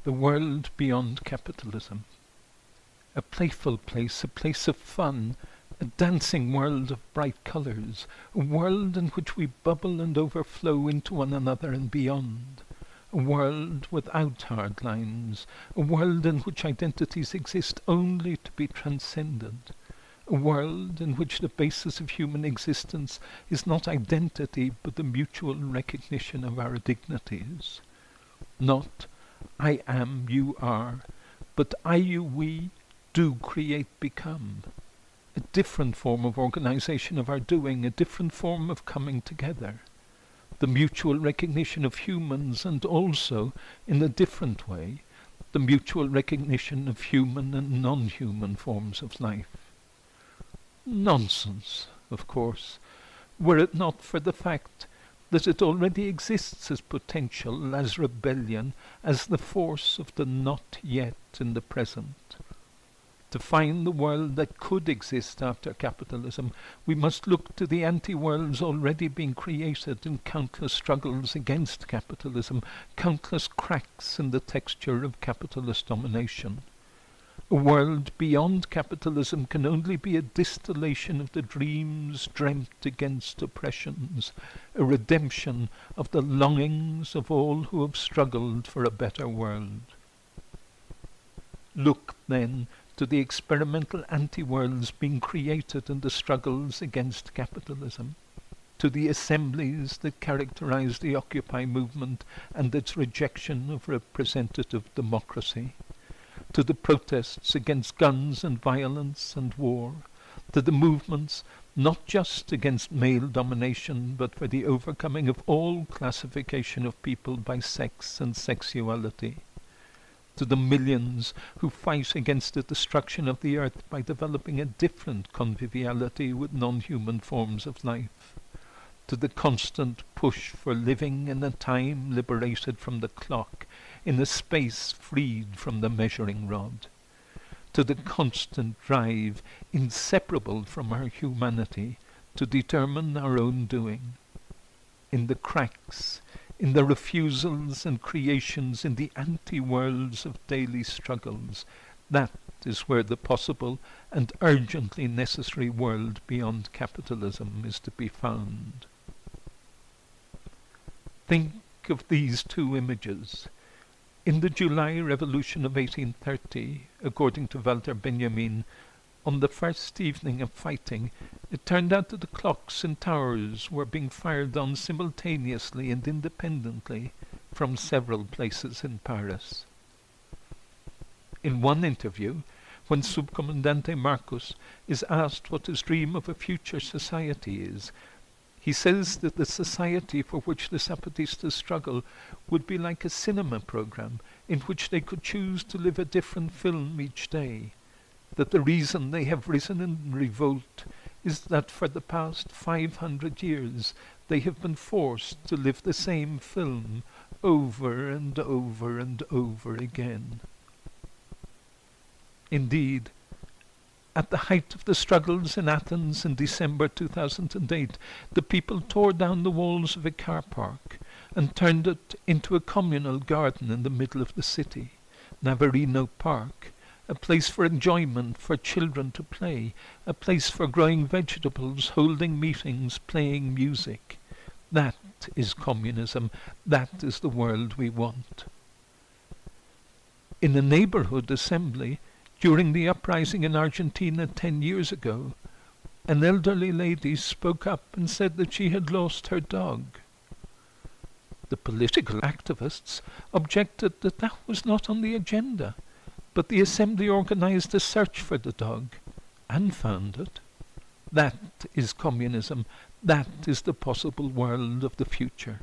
The world beyond capitalism. A playful place, a place of fun, a dancing world of bright colours, a world in which we bubble and overflow into one another and beyond. A world without hard lines, a world in which identities exist only to be transcended. A world in which the basis of human existence is not identity but the mutual recognition of our dignities. Not I am, you are, but I, you, we do create, become. A different form of organization of our doing, a different form of coming together. The mutual recognition of humans and also, in a different way, the mutual recognition of human and non-human forms of life. Nonsense, of course, were it not for the fact that it already exists as potential, as rebellion, as the force of the not yet in the present. To find the world that could exist after capitalism, we must look to the anti-worlds already being created in countless struggles against capitalism, countless cracks in the texture of capitalist domination. A world beyond capitalism can only be a distillation of the dreams dreamt against oppressions, a redemption of the longings of all who have struggled for a better world. Look, then, to the experimental anti-worlds being created in the struggles against capitalism, to the assemblies that characterize the Occupy movement and its rejection of representative democracy, to the protests against guns and violence and war, to the movements not just against male domination but for the overcoming of all classification of people by sex and sexuality, to the millions who fight against the destruction of the earth by developing a different conviviality with non-human forms of life, to the constant push for living in a time liberated from the clock, in a space freed from the measuring rod, to the constant drive, inseparable from our humanity, to determine our own doing. In the cracks, in the refusals and creations, in the anti-worlds of daily struggles, that is where the possible and urgently necessary world beyond capitalism is to be found. Think of these two images. In the July Revolution of 1830, according to Walter Benjamin, on the first evening of fighting, it turned out that the clocks in towers were being fired on simultaneously and independently from several places in Paris. In one interview, when Subcomandante Marcos is asked what his dream of a future society is, he says that the society for which the Zapatistas struggle would be like a cinema program in which they could choose to live a different film each day, that the reason they have risen in revolt is that for the past 500 years they have been forced to live the same film over and over and over again. Indeed, at the height of the struggles in Athens in December 2008, the people tore down the walls of a car park and turned it into a communal garden in the middle of the city, Navarino Park, a place for enjoyment, for children to play, a place for growing vegetables, holding meetings, playing music. That is communism. That is the world we want. In a neighborhood assembly, during the uprising in Argentina 10 years ago, an elderly lady spoke up and said that she had lost her dog. The political activists objected that that was not on the agenda, but the assembly organized a search for the dog and found it. That is communism. That is the possible world of the future.